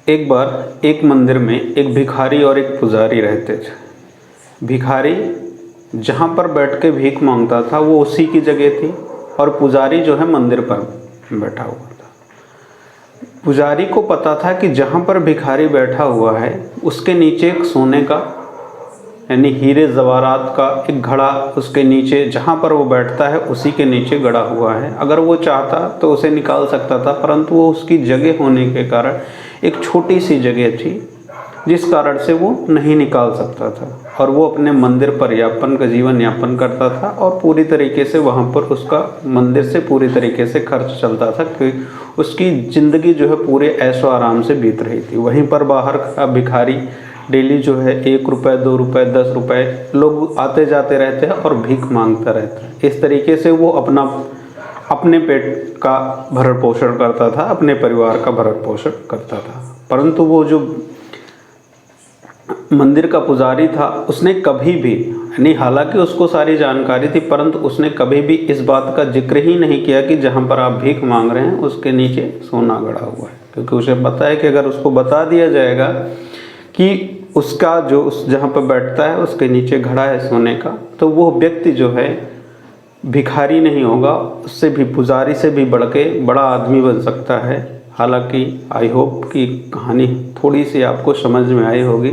एक बार एक मंदिर में एक भिखारी और एक पुजारी रहते थे। भिखारी जहाँ पर बैठ के भीख मांगता था वो उसी की जगह थी और पुजारी जो है मंदिर पर बैठा हुआ था। पुजारी को पता था कि जहाँ पर भिखारी बैठा हुआ है उसके नीचे एक सोने का यानी हीरे जवाहरात का एक घड़ा उसके नीचे, जहाँ पर वो बैठता है उसी के नीचे गड़ा हुआ है। अगर वो चाहता तो उसे निकाल सकता था, परंतु वो उसकी जगह होने के कारण एक छोटी सी जगह थी जिस कारण से वो नहीं निकाल सकता था और वो अपने मंदिर पर जीवन यापन करता था और पूरी तरीके से वहाँ पर उसका मंदिर से पूरी तरीके से खर्च चलता था कि उसकी ज़िंदगी जो है पूरे ऐशो आराम से बीत रही थी। वहीं पर बाहर का भिखारी डेली जो है 1 रुपये 2 रुपये 10 रुपये लोग आते जाते रहते हैं और भीख मांगता रहता है। इस तरीके से वो अपने पेट का भरण पोषण करता था, अपने परिवार का भरण पोषण करता था। परंतु वो जो मंदिर का पुजारी था उसने कभी भी, यानी हालांकि उसको सारी जानकारी थी, परंतु उसने कभी भी इस बात का जिक्र ही नहीं किया कि जहाँ पर आप भीख मांग रहे हैं उसके नीचे सोना गड़ा हुआ है, क्योंकि उसे पता है कि अगर उसको बता दिया जाएगा कि उसका जो उस जहाँ पर बैठता है उसके नीचे घड़ा है सोने का, तो वो व्यक्ति जो है भिखारी नहीं होगा, उससे भी पुजारी से भी बढ़ के बड़ा आदमी बन सकता है। हालांकि आई होप कि कहानी थोड़ी सी आपको समझ में आई होगी।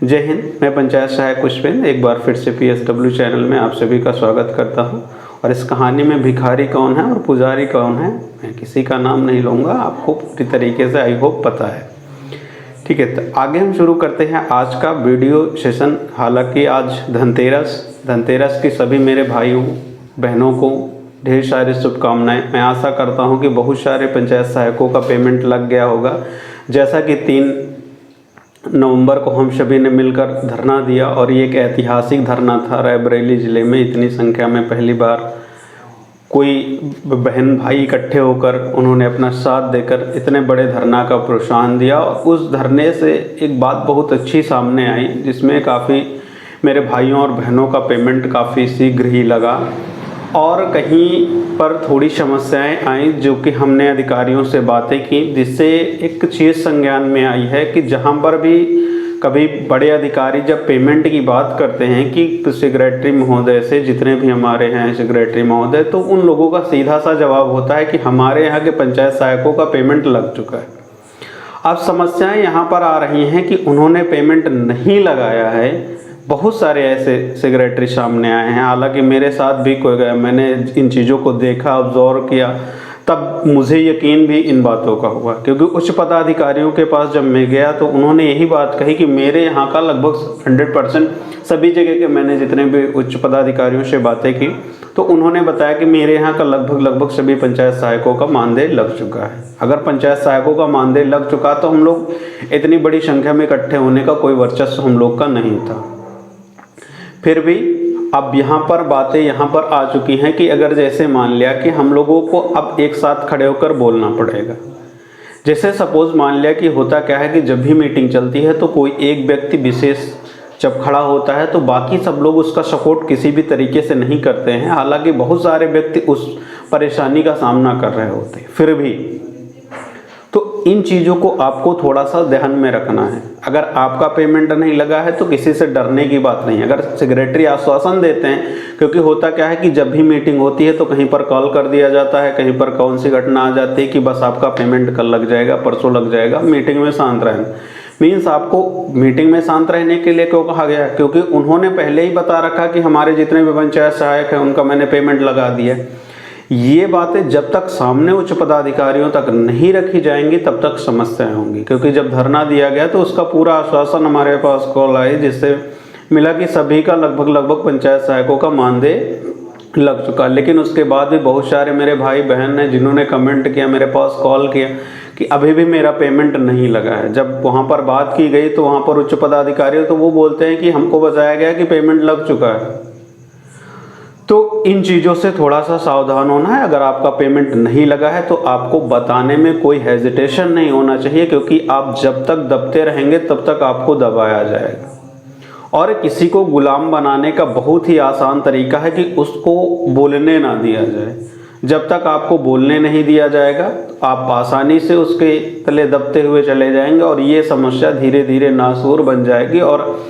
जय हिंद। मैं पंचायत सहायक पुष्पेंद्र एक बार फिर से PSW चैनल में आप सभी का स्वागत करता हूं। और इस कहानी में भिखारी कौन है और पुजारी कौन है मैं किसी का नाम नहीं लूँगा, आपको पूरी तरीके से आई होप पता है। ठीक है, तो आगे हम शुरू करते हैं आज का वीडियो सेशन। हालांकि आज धनतेरस की सभी मेरे भाइयों बहनों को ढेर सारी शुभकामनाएं। मैं आशा करता हूं कि बहुत सारे पंचायत सहायकों का पेमेंट लग गया होगा। जैसा कि 3 नवंबर को हम सभी ने मिलकर धरना दिया और ये एक ऐतिहासिक धरना था। रायबरेली ज़िले में इतनी संख्या में पहली बार कोई बहन भाई इकट्ठे होकर उन्होंने अपना साथ देकर इतने बड़े धरना का प्रोत्साहन दिया। और उस धरने से एक बात बहुत अच्छी सामने आई, जिसमें काफ़ी मेरे भाइयों और बहनों का पेमेंट काफ़ी शीघ्र ही लगा। और कहीं पर थोड़ी समस्याएं आई जो कि हमने अधिकारियों से बातें की, जिससे एक चीज़ संज्ञान में आई है कि जहां पर भी कभी बड़े अधिकारी जब पेमेंट की बात करते हैं कि सेक्रेटरी महोदय से, जितने भी हमारे हैं सेक्रेटरी महोदय, तो उन लोगों का सीधा सा जवाब होता है कि हमारे यहाँ के पंचायत सहायकों का पेमेंट लग चुका है। अब समस्याएं यहाँ पर आ रही हैं कि उन्होंने पेमेंट नहीं लगाया है। बहुत सारे ऐसे सेक्रेटरी सामने आए हैं, हालांकि मेरे साथ भी कोई गया, मैंने इन चीज़ों को देखा, ऑब्जर्व किया, तब मुझे यकीन भी इन बातों का हुआ। क्योंकि उच्च पदाधिकारियों के पास जब मैं गया तो उन्होंने यही बात कही कि मेरे यहाँ का लगभग 100% सभी जगह के, मैंने जितने भी उच्च पदाधिकारियों से बातें की तो उन्होंने बताया कि मेरे यहाँ का लगभग सभी पंचायत सहायकों का मानदेय लग चुका है। अगर पंचायत सहायकों का मानदेय लग चुका तो हम लोग इतनी बड़ी संख्या में इकट्ठे होने का कोई वर्चस्व हम लोग का नहीं था। फिर भी अब यहाँ पर बातें यहाँ पर आ चुकी हैं कि अगर जैसे मान लिया कि हम लोगों को अब एक साथ खड़े होकर बोलना पड़ेगा। जैसे सपोज मान लिया कि होता क्या है कि जब भी मीटिंग चलती है तो कोई एक व्यक्ति विशेष जब खड़ा होता है तो बाकी सब लोग उसका सपोर्ट किसी भी तरीके से नहीं करते हैं। हालांकि बहुत सारे व्यक्ति उस परेशानी का सामना कर रहे होते हैं। फिर भी तो इन चीज़ों को आपको थोड़ा सा ध्यान में रखना है। अगर आपका पेमेंट नहीं लगा है तो किसी से डरने की बात नहीं। अगर सेक्रेटरी आश्वासन देते हैं, क्योंकि होता क्या है कि जब भी मीटिंग होती है तो कहीं पर कॉल कर दिया जाता है, कहीं पर कौन सी घटना आ जाती है कि बस आपका पेमेंट कल लग जाएगा, परसों लग जाएगा, मीटिंग में शांत रहना। मीन्स आपको मीटिंग में शांत रहने के लिए क्यों कहा गया? क्योंकि उन्होंने पहले ही बता रखा कि हमारे जितने भी पंचायत सहायक हैं उनका मैंने पेमेंट लगा दिया। ये बातें जब तक सामने उच्च पदाधिकारियों तक नहीं रखी जाएंगी तब तक समस्याएं होंगी। क्योंकि जब धरना दिया गया तो उसका पूरा आश्वासन हमारे पास कॉल आई, जिससे मिला कि सभी का लगभग पंचायत सहायकों का मानदेय लग चुका। लेकिन उसके बाद भी बहुत सारे मेरे भाई बहन हैं जिन्होंने कमेंट किया, मेरे पास कॉल किया कि अभी भी मेरा पेमेंट नहीं लगा है। जब वहाँ पर बात की गई तो वहाँ पर उच्च पदाधिकारी तो वो बोलते हैं कि हमको बताया गया कि पेमेंट लग चुका है। तो इन चीज़ों से थोड़ा सा सावधान होना है। अगर आपका पेमेंट नहीं लगा है तो आपको बताने में कोई हेजिटेशन नहीं होना चाहिए, क्योंकि आप जब तक दबते रहेंगे तब तक आपको दबाया जाएगा। और किसी को गुलाम बनाने का बहुत ही आसान तरीका है कि उसको बोलने ना दिया जाए। जब तक आपको बोलने नहीं दिया जाएगा आप आसानी से उसके तले दबते हुए चले जाएंगे और ये समस्या धीरे धीरे नासूर बन जाएगी और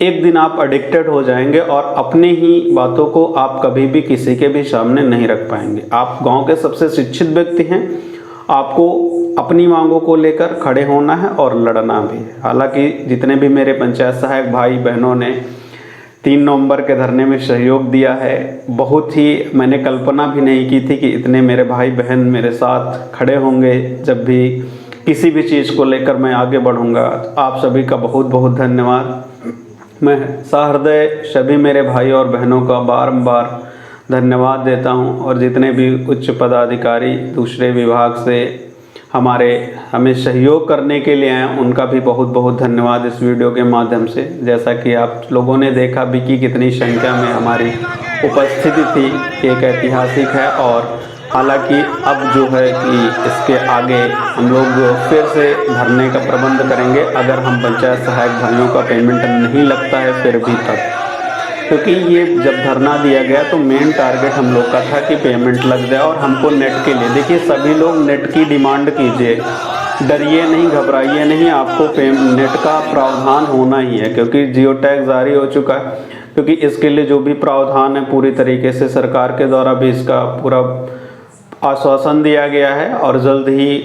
एक दिन आप एडिक्टेड हो जाएंगे और अपनी ही बातों को आप कभी भी किसी के भी सामने नहीं रख पाएंगे। आप गांव के सबसे शिक्षित व्यक्ति हैं, आपको अपनी मांगों को लेकर खड़े होना है और लड़ना भी है। हालांकि जितने भी मेरे पंचायत सहायक भाई बहनों ने 3 नवंबर के धरने में सहयोग दिया है, बहुत ही मैंने कल्पना भी नहीं की थी कि इतने मेरे भाई बहन मेरे साथ खड़े होंगे जब भी किसी भी चीज़ को लेकर मैं आगे बढ़ूंगा। आप सभी का बहुत बहुत धन्यवाद। मैं सहृदय सभी मेरे भाई और बहनों का बारंबार धन्यवाद देता हूं और जितने भी उच्च पदाधिकारी दूसरे विभाग से हमें सहयोग करने के लिए आए उनका भी बहुत बहुत धन्यवाद इस वीडियो के माध्यम से। जैसा कि आप लोगों ने देखा भी कि कितनी संख्या में हमारी उपस्थिति थी, एक ऐतिहासिक है। और हालांकि अब जो है कि इसके आगे हम लोग फिर से धरने का प्रबंध करेंगे अगर हम पंचायत सहायक भाइयों का पेमेंट नहीं लगता है फिर भी तब, क्योंकि ये जब धरना दिया गया तो मेन टारगेट हम लोग का था कि पेमेंट लग जाए और हमको नेट के लिए। देखिए सभी लोग नेट की डिमांड कीजिए, डरिए नहीं, घबराइए नहीं, आपको नेट का प्रावधान होना ही है क्योंकि जियो टैग जारी हो चुका है। क्योंकि इसके लिए जो भी प्रावधान है पूरी तरीके से सरकार के द्वारा भी इसका पूरा आश्वासन दिया गया है और जल्द ही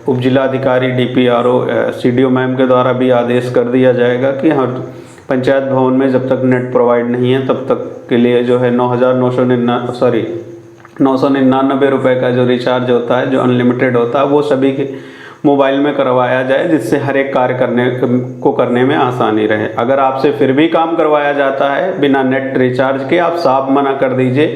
उप जिलाधिकारी DPRO CDO मैम के द्वारा भी आदेश कर दिया जाएगा कि हर पंचायत भवन में जब तक नेट प्रोवाइड नहीं है तब तक के लिए जो है 999 रुपये का जो रिचार्ज होता है, जो अनलिमिटेड होता है, वो सभी के मोबाइल में करवाया जाए जिससे हर एक कार्य करने में आसानी रहे। अगर आपसे फिर भी काम करवाया जाता है बिना नेट रिचार्ज के, आप साफ मना कर दीजिए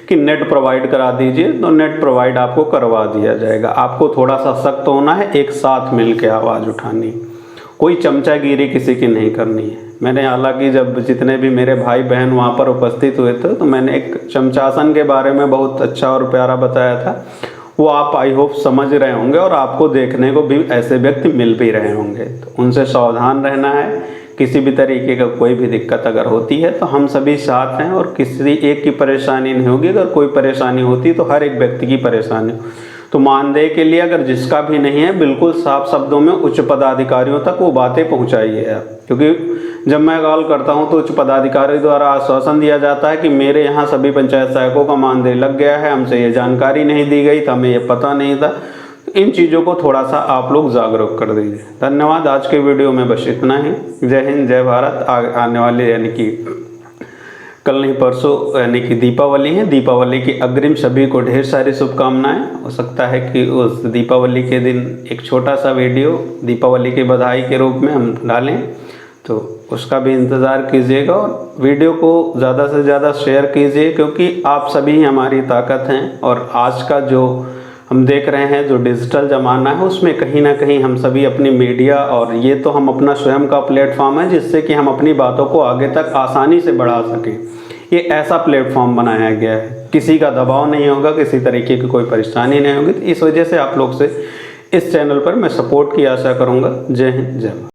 कि नेट प्रोवाइड करा दीजिए, तो नेट प्रोवाइड आपको करवा दिया जाएगा। आपको थोड़ा सा सख्त होना है, एक साथ मिल के आवाज़ उठानी, कोई चमचागिरी किसी की नहीं करनी है। मैंने हालांकि जब जितने भी मेरे भाई बहन वहाँ पर उपस्थित हुए थे तो मैंने एक चमचासन के बारे में बहुत अच्छा और प्यारा बताया था, वो आप आई होप समझ रहे होंगे और आपको देखने को भी ऐसे व्यक्ति मिल भी रहे होंगे। तो उनसे सावधान रहना है। किसी भी तरीके का कोई भी दिक्कत अगर होती है तो हम सभी साथ हैं और किसी एक की परेशानी नहीं होगी। अगर कोई परेशानी होती तो हर एक व्यक्ति की परेशानी हो। तो मानदेय के लिए अगर जिसका भी नहीं है बिल्कुल साफ शब्दों में उच्च पदाधिकारियों तक वो बातें पहुंचाइए आप, क्योंकि जब मैं कॉल करता हूं तो उच्च पदाधिकारी द्वारा आश्वासन दिया जाता है कि मेरे यहाँ सभी पंचायत सहायकों का मानदेय लग गया है, हमसे ये जानकारी नहीं दी गई, तो हमें ये पता नहीं था। इन चीज़ों को थोड़ा सा आप लोग जागरूक कर दीजिए। धन्यवाद। आज के वीडियो में बस इतना ही। जय हिंद, जय भारत। आने वाले यानी कि कल नहीं परसों यानी कि दीपावली है, दीपावली की अग्रिम सभी को ढेर सारी शुभकामनाएं। हो सकता है कि उस दीपावली के दिन एक छोटा सा वीडियो दीपावली की बधाई के रूप में हम डालें, तो उसका भी इंतज़ार कीजिएगा और वीडियो को ज़्यादा से ज़्यादा शेयर कीजिए, क्योंकि आप सभी हमारी ताकत हैं। और आज का जो हम देख रहे हैं जो डिजिटल ज़माना है उसमें कहीं ना कहीं हम सभी अपनी मीडिया, और ये तो हम अपना स्वयं का प्लेटफॉर्म है जिससे कि हम अपनी बातों को आगे तक आसानी से बढ़ा सकें। ये ऐसा प्लेटफॉर्म बनाया गया है, किसी का दबाव नहीं होगा, किसी तरीके की कोई परेशानी नहीं होगी। तो इस वजह से आप लोग से इस चैनल पर मैं सपोर्ट की आशा करूँगा। जय हिंद, जय भारत।